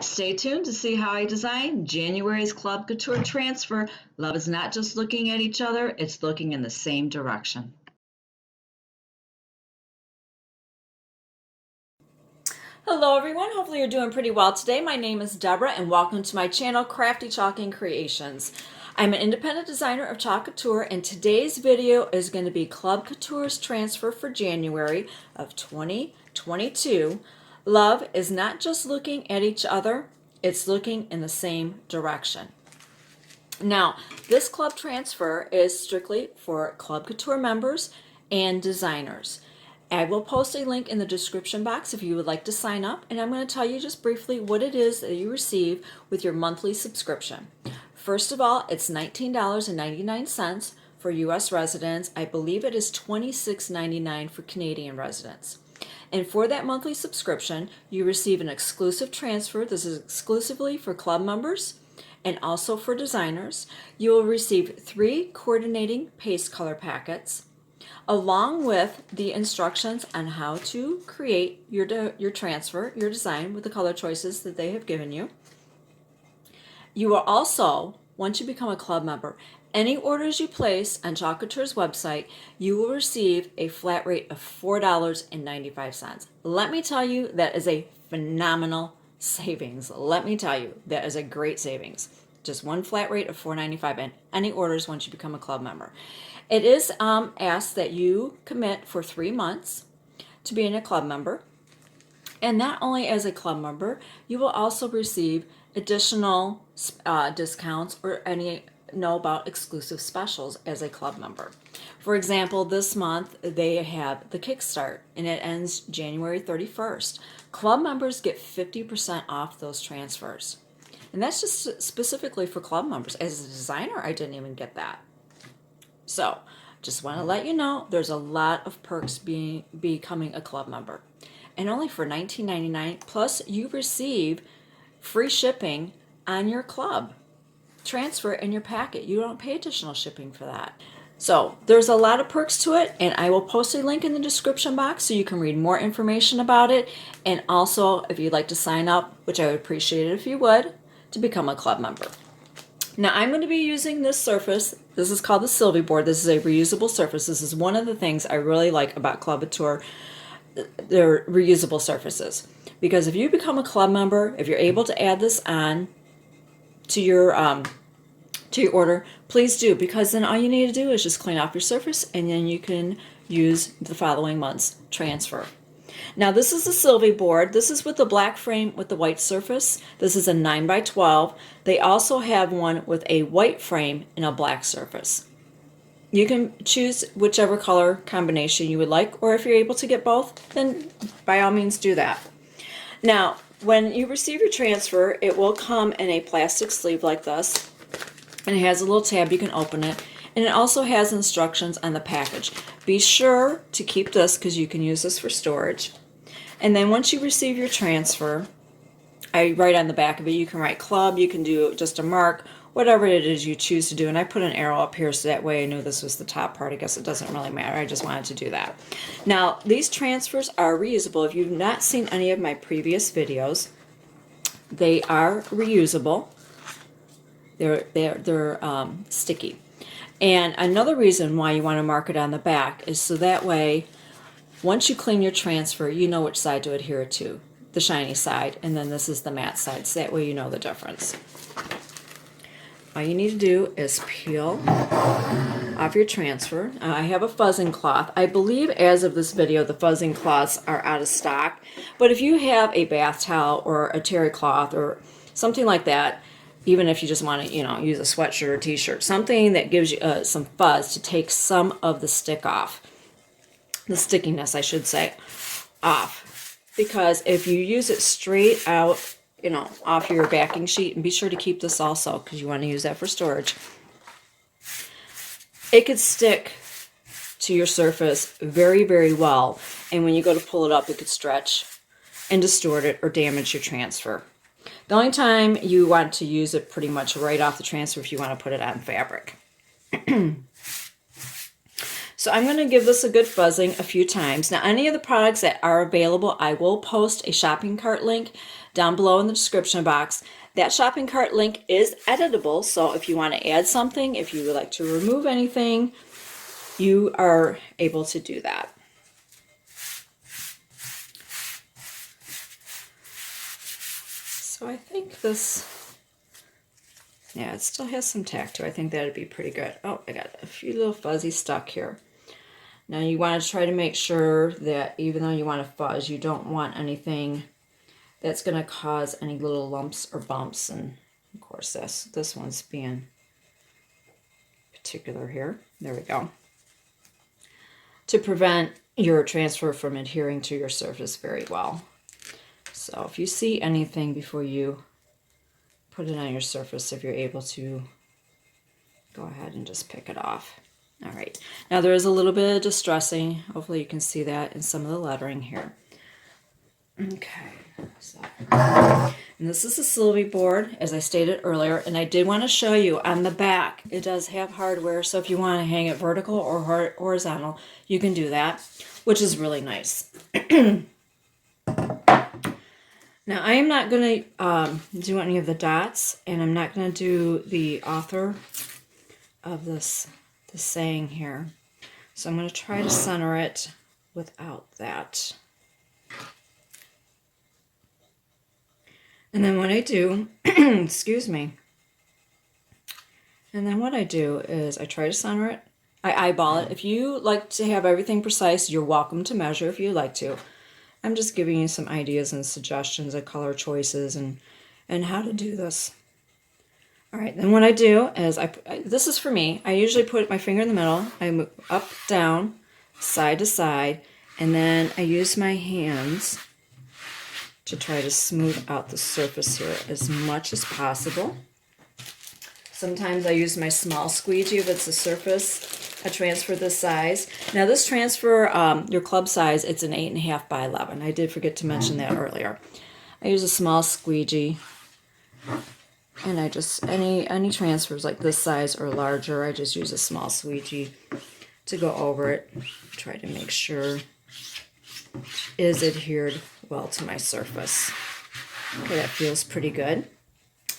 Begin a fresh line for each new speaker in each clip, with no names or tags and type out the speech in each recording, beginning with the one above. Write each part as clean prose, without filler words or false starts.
Stay tuned to see how I design January's Club Couture transfer. Love is not just looking at each other, it's looking in the same direction.
Hello everyone, hopefully you're doing pretty well today. My name is Deborah and welcome to my channel, Crafty Chalking Creations. I'm an independent designer of Chalk Couture and today's video is going to be Club Couture's transfer for January of 2022. Love is not just looking at each other, it's looking in the same direction. Now, this club transfer is strictly for Club Couture members and designers. I will post a link in the description box if you would like to sign up, and I'm going to tell you just briefly what it is that you receive with your monthly subscription. First of all, it's $19.99 for U.S. residents. I believe it is $26.99 for Canadian residents. And for that monthly subscription, you receive an exclusive transfer. This is exclusively for club members and also for designers. You will receive 3 coordinating paste color packets, along with the instructions on how to create your transfer, your design with the color choices that they have given you. You will also, once you become a club member, any orders you place on Chalk Couture's website, you will receive a flat rate of $4.95. Let me tell you, that is a phenomenal savings. Let me tell you, that is a great savings. Just one flat rate of $4.95 and any orders once you become a club member. It is asked that you commit for 3 months to being a club member. And not only as a club member, you will also receive additional discounts or know about exclusive specials as a club member. For example, this month they have the Kickstart and it ends January 31st. Club members get 50% off those transfers. And that's just specifically for club members. As a designer, I didn't even get that. So, just want to let you know, there's a lot of perks becoming a club member. And only for $19.99, plus you receive free shipping on your club transfer in your packet. You don't pay additional shipping for that. So, there's a lot of perks to it, and I will post a link in the description box so you can read more information about it. And also, if you'd like to sign up, which I would appreciate it if you would, to become a club member. Now I'm going to be using this surface. This is called the Sylvie board. This is a reusable surface. This is one of the things I really like about Club Couture, their reusable surfaces. Because if you become a club member, if you're able to add this on to your order, please do, because then all you need to do is just clean off your surface and then you can use the following month's transfer. Now this is the Sylvie board. This is with the black frame with the white surface. This is a 9x12. They also have one with a white frame and a black surface. You can choose whichever color combination you would like, or if you're able to get both, then by all means do that. Now, when you receive your transfer, it will come in a plastic sleeve like this, and it has a little tab, you can open it. And it also has instructions on the package. Be sure to keep this because you can use this for storage. And then once you receive your transfer, I write on the back of it, you can write club, you can do just a mark, whatever it is you choose to do. And I put an arrow up here so that way I knew this was the top part. I guess it doesn't really matter. I just wanted to do that. Now, these transfers are reusable. If you've not seen any of my previous videos, they are reusable. They're sticky. And another reason why you want to mark it on the back is so that way, once you clean your transfer, you know which side to adhere to. The shiny side, and then this is the matte side, so that way you know the difference. All you need to do is peel off your transfer. I have a fuzzing cloth. I believe as of this video, the fuzzing cloths are out of stock. But if you have a bath towel or a terry cloth or something like that, even if you just want to, use a sweatshirt or t-shirt, something that gives you some fuzz to take some of the stick off, the stickiness, I should say, off. Because if you use it straight out, off your backing sheet, and be sure to keep this also because you want to use that for storage, it could stick to your surface very, very well. And when you go to pull it up, it could stretch and distort it or damage your transfer. The only time you want to use it pretty much right off the transfer if you want to put it on fabric. So I'm going to give this a good fuzzing a few times. Now, any of the products that are available, I will post a shopping cart link down below in the description box. That shopping cart link is editable, so if you want to add something, if you would like to remove anything, you are able to do that. So I think this, yeah, it still has some tack to it. I think that'd be pretty good. Oh, I got a few little fuzzy stuck here. Now you want to try to make sure that even though you want to fuzz, you don't want anything that's going to cause any little lumps or bumps. And of course this one's being particular here. There we go. To prevent your transfer from adhering to your surface very well. So if you see anything before you put it on your surface, if you're able to, go ahead and just pick it off. All right, now there is a little bit of distressing. Hopefully you can see that in some of the lettering here. Okay, so, and this is a Sylvie board, as I stated earlier, and I did want to show you on the back, it does have hardware, so if you want to hang it vertical or horizontal, you can do that, which is really nice. Now, I am not going to do any of the dots, and I'm not going to do the author of the saying here. So I'm going to try to center it without that. And then what I do, excuse me, and then what I do is I try to center it. I eyeball it. If you like to have everything precise, you're welcome to measure if you like to. I'm just giving you some ideas and suggestions of color choices and how to do this. All right, then what I do is, this is for me, I usually put my finger in the middle, I move up, down, side to side, and then I use my hands to try to smooth out the surface here as much as possible. Sometimes I use my small squeegee if it's a surface, a transfer this size. Now this transfer, your club size, it's an 8.5 by 11. I did forget to mention that earlier. I use a small squeegee, and I just, any transfers like this size or larger, I just use a small squeegee to go over it. Try to make sure it is adhered well to my surface. Okay, that feels pretty good.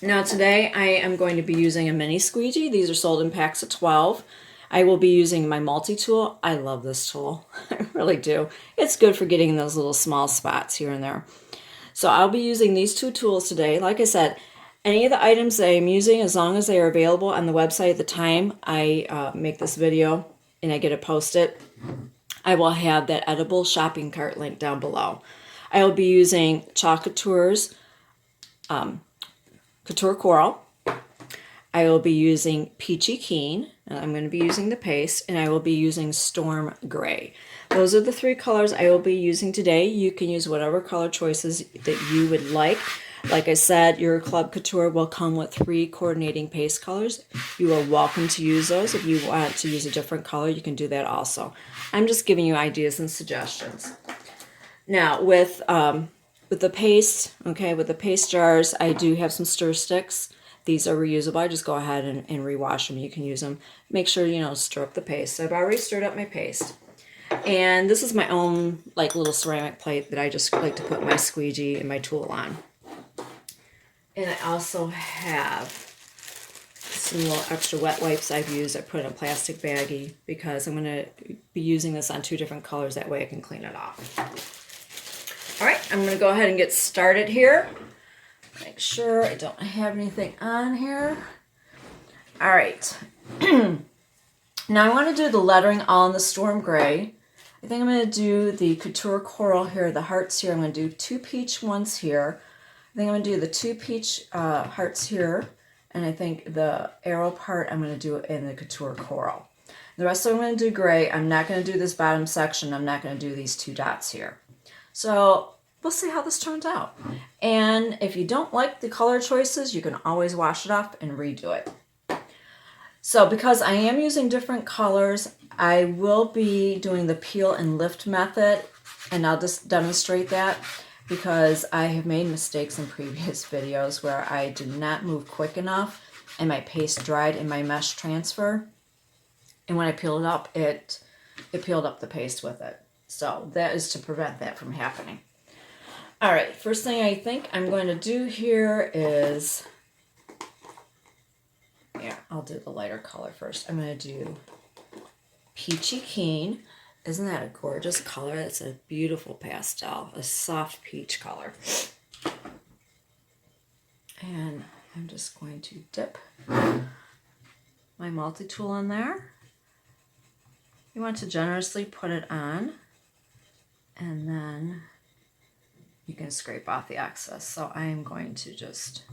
Now today I am going to be using a mini squeegee. These are sold in packs of 12. I will be using my multi-tool. I love this tool. I really do. It's good for getting those little small spots here and there. So I'll be using these two tools today. Like I said, any of the items that I'm using, as long as they are available on the website at the time I make this video and I get it posted, I will have that Editable Shopping Cart link down below. I will be using Chalk Couture's Couture Coral. I will be using Peachy Keen, and I'm going to be using the paste, and I will be using Storm Gray. Those are the three colors I will be using today. You can use whatever color choices that you would like. Like I said, your Club Couture will come with 3 coordinating paste colors. You are welcome to use those. If you want to use a different color, you can do that also. I'm just giving you ideas and suggestions. Now, with the paste, okay, with the paste jars, I do have some stir sticks. These are reusable. I just go ahead and rewash them. You can use them. Make sure, stir up the paste. So I've already stirred up my paste. And this is my own, like, little ceramic plate that I just like to put my squeegee and my tool on. And I also have some little extra wet wipes I've used. I put in a plastic baggie because I'm going to be using this on 2 different colors. That way I can clean it off. All right, I'm going to go ahead and get started here. Make sure I don't have anything on here. All right. Now I want to do the lettering all in the Storm Gray. I think I'm going to do the Couture Coral here, the hearts here. I'm going to do 2 peach ones here. I think I'm going to do the 2 peach hearts here, and I think the arrow part I'm going to do it in the Couture Coral. The rest of them I'm going to do gray. I'm not going to do this bottom section. I'm not going to do these 2 dots here. So we'll see how this turns out. And if you don't like the color choices, you can always wash it off and redo it. So because I am using different colors, I will be doing the peel and lift method, and I'll just demonstrate that because I have made mistakes in previous videos where I did not move quick enough and my paste dried in my mesh transfer. And when I peeled it up, it peeled up the paste with it. So that is to prevent that from happening. All right, first thing I think I'm going to do here is, yeah, I'll do the lighter color first. I'm going to do Peachy Keen. Isn't that a gorgeous color? It's a beautiful pastel, a soft peach color. And I'm just going to dip my multi-tool in there. You want to generously put it on, and then you can scrape off the excess. So I am going to just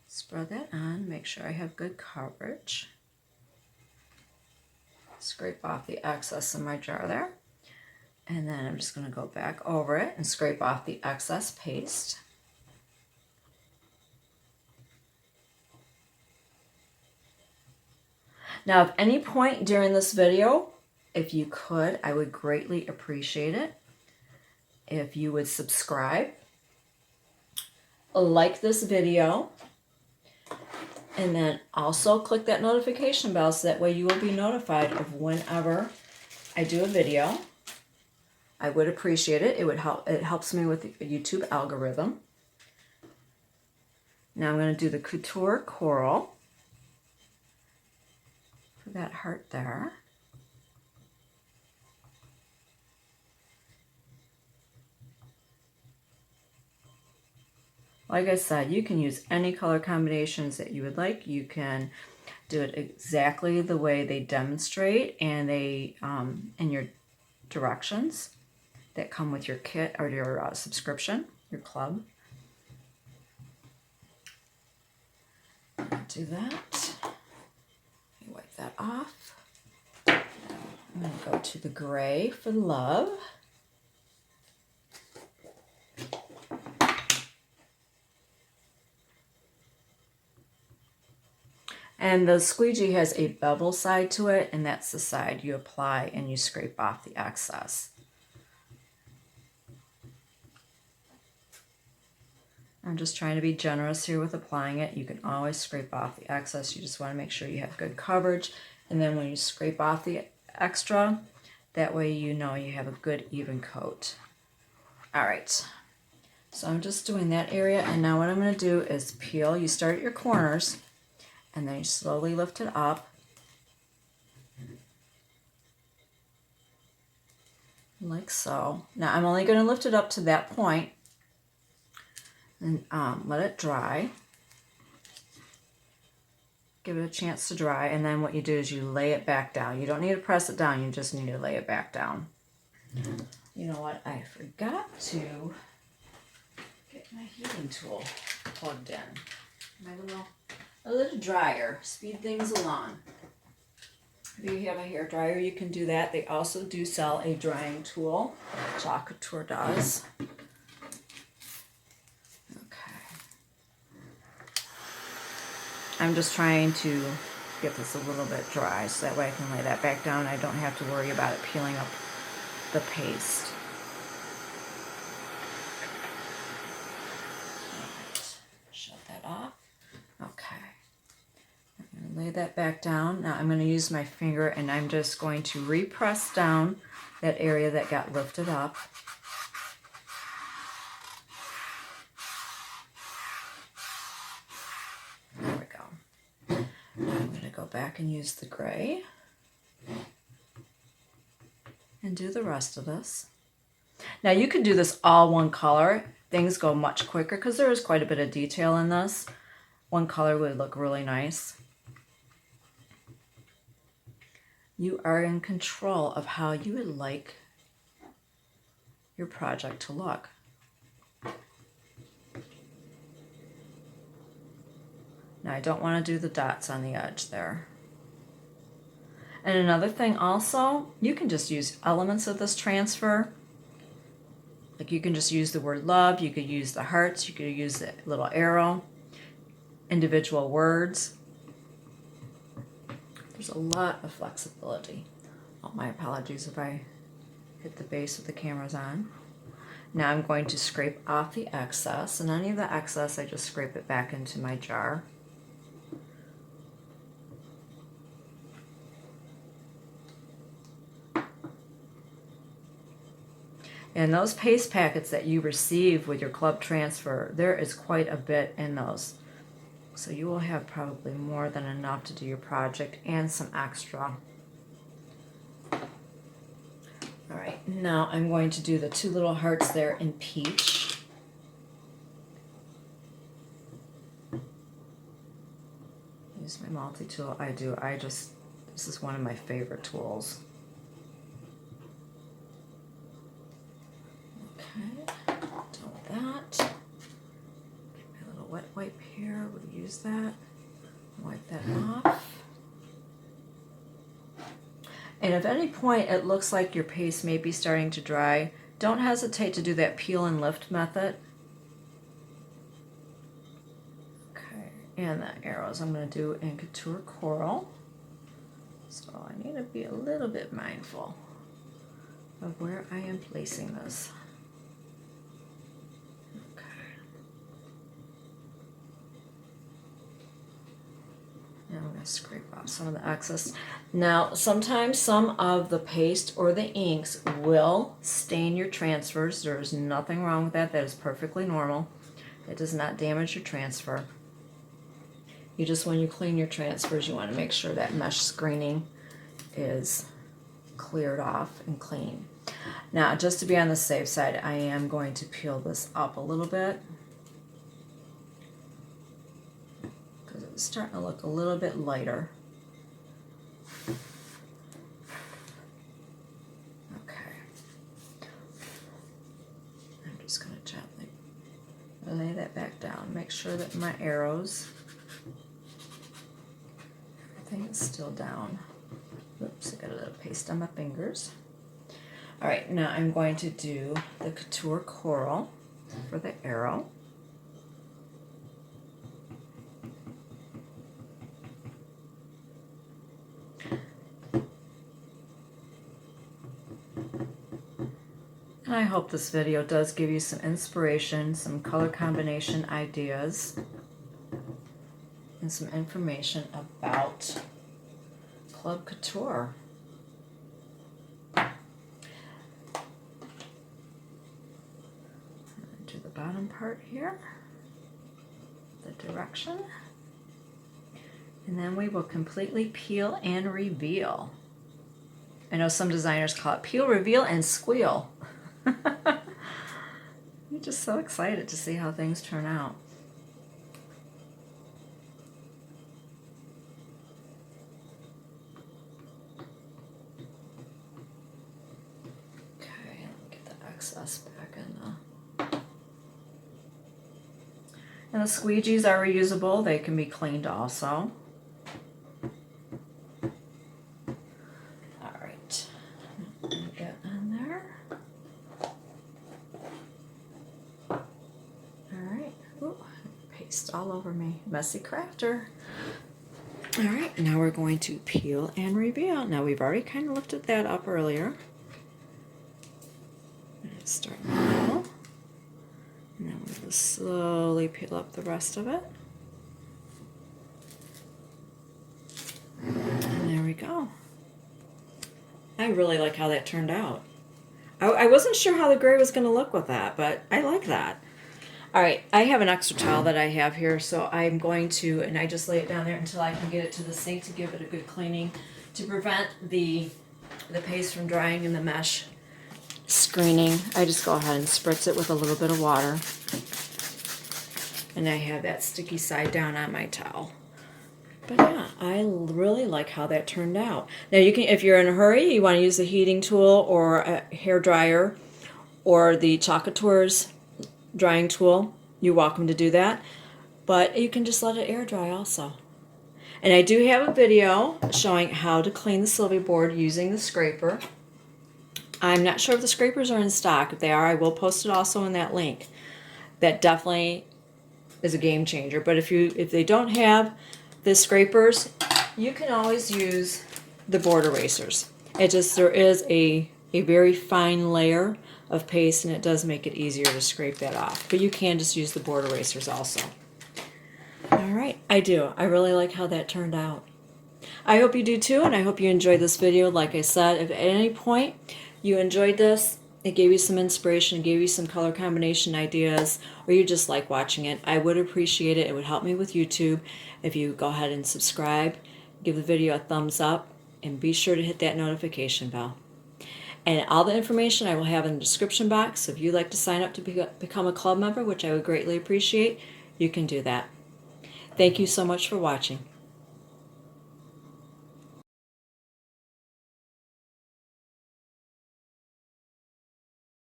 spread that on, make sure I have good coverage. Scrape off the excess in my jar there. And then I'm just going to go back over it and scrape off the excess paste. Now, at any point during this video, if you could, I would greatly appreciate it if you would subscribe, like this video, and then also click that notification bell so that way you will be notified of whenever I do a video. I would appreciate it. It helps me with the YouTube algorithm. Now I'm going to do the Couture Coral for that heart there. Like I said, you can use any color combinations that you would like. You can do it exactly the way they demonstrate and they in your directions that come with your kit or your subscription, your club. Do that. Wipe that off. I'm going to go to the gray for love. And the squeegee has a bevel side to it, and that's the side you apply and you scrape off the excess. I'm just trying to be generous here with applying it. You can always scrape off the excess. You just want to make sure you have good coverage. And then when you scrape off the extra, that way you know you have a good even coat. All right. So I'm just doing that area. And now what I'm going to do is peel. You start at your corners, and then you slowly lift it up. Like so. Now I'm only going to lift it up to that point and let it dry. Give it a chance to dry, and then what you do is you lay it back down. You don't need to press it down, you just need to lay it back down. You know what? I forgot to get my heating tool plugged in. A little dryer, speed things along. If you have a hair dryer, you can do that. They also do sell a drying tool. Chalk Couture does. Okay. I'm just trying to get this a little bit dry so that way I can lay that back down. I don't have to worry about it peeling up the paste. Right. Shut that off. Okay. I'm going to lay that back down. Now I'm going to use my finger and I'm just going to repress down that area that got lifted up. There we go. Now I'm going to go back and use the gray and do the rest of this. Now you could do this all one color. Things go much quicker because there is quite a bit of detail in this. One color would look really nice. You are in control of how you would like your project to look. Now I don't want to do the dots on the edge there. And another thing also, you can just use elements of this transfer. Like you can just use the word love, you could use the hearts, you could use the little arrow, individual words. There's a lot of flexibility. Oh, my apologies if I hit the base with the cameras on. Now I'm going to scrape off the excess, and any of the excess I just scrape it back into my jar. And those paste packets that you receive with your club transfer, there is quite a bit in those. So you will have probably more than enough to do your project and some extra. All right, now I'm going to do the two little hearts there in peach. Use my multi-tool. This is one of my favorite tools. Okay, done with that. Get my little wet wipe here, we'll use that. Wipe that off. And if at any point it looks like your paste may be starting to dry, don't hesitate to do that peel and lift method. Okay, and the arrows I'm going to do in Couture Coral. So I need to be a little bit mindful of where I am placing this. I'm going to scrape off some of the excess. Now, sometimes some of the paste or the inks will stain your transfers. There is nothing wrong with that. That is perfectly normal. It does not damage your transfer. You just, when you clean your transfers, you want to make sure that mesh screening is cleared off and clean. Now, just to be on the safe side, I am going to peel this up a little bit. It's starting to look a little bit lighter. Okay. I'm just going to gently lay that back down. Make sure that my arrows, everything is still down. Oops, I got a little paste on my fingers. All right, now I'm going to do the Couture Coral for the arrow. I hope this video does give you some inspiration, some color combination ideas, and some information about Club Couture. Do the bottom part here, the direction, and then we will completely peel and reveal. I know some designers call it peel, reveal, and squeal. I'm just so excited to see how things turn out. Okay, let me get the excess back in the... And the squeegees are reusable. They can be cleaned also. All right, get in there. Paste all over me. Messy crafter. All right, now we're going to peel and reveal. Now we've already kind of lifted that up earlier. Start in the middle. And then we'll slowly peel up the rest of it. And there we go. I really like how that turned out. I wasn't sure how the gray was going to look with that, but I like that. All right, I have an extra towel that I have here, so I'm going to, and I just lay it down there until I can get it to the sink to give it a good cleaning to prevent the paste from drying in the mesh screening. I just go ahead and spritz it with a little bit of water. And I have that sticky side down on my towel. But yeah, I really like how that turned out. Now you can, if you're in a hurry, you want to use a heating tool or a hair dryer or the Chalk Couture's drying tool, you're welcome to do that, but you can just let it air dry also. And I do have a video showing how to clean the Sylvia board using the scraper. I'm not sure if the scrapers are in stock. If they are, I will post it also in that link. That definitely is a game changer. But if they don't have the scrapers, you can always use the board erasers. There is a very fine layer of paste, and it does make it easier to scrape that off. But you can just use the board erasers also. All right, I really like how that turned out. I hope you do too, and I hope you enjoyed this video. Like I said, if at any point you enjoyed this, it gave you some inspiration, gave you some color combination ideas, or you just like watching it, I would appreciate it. It would help me with YouTube if you go ahead and subscribe, give the video a thumbs up, and be sure to hit that notification bell. And all the information I will have in the description box. So if you'd like to sign up to become a club member, which I would greatly appreciate, you can do that. Thank you so much for watching.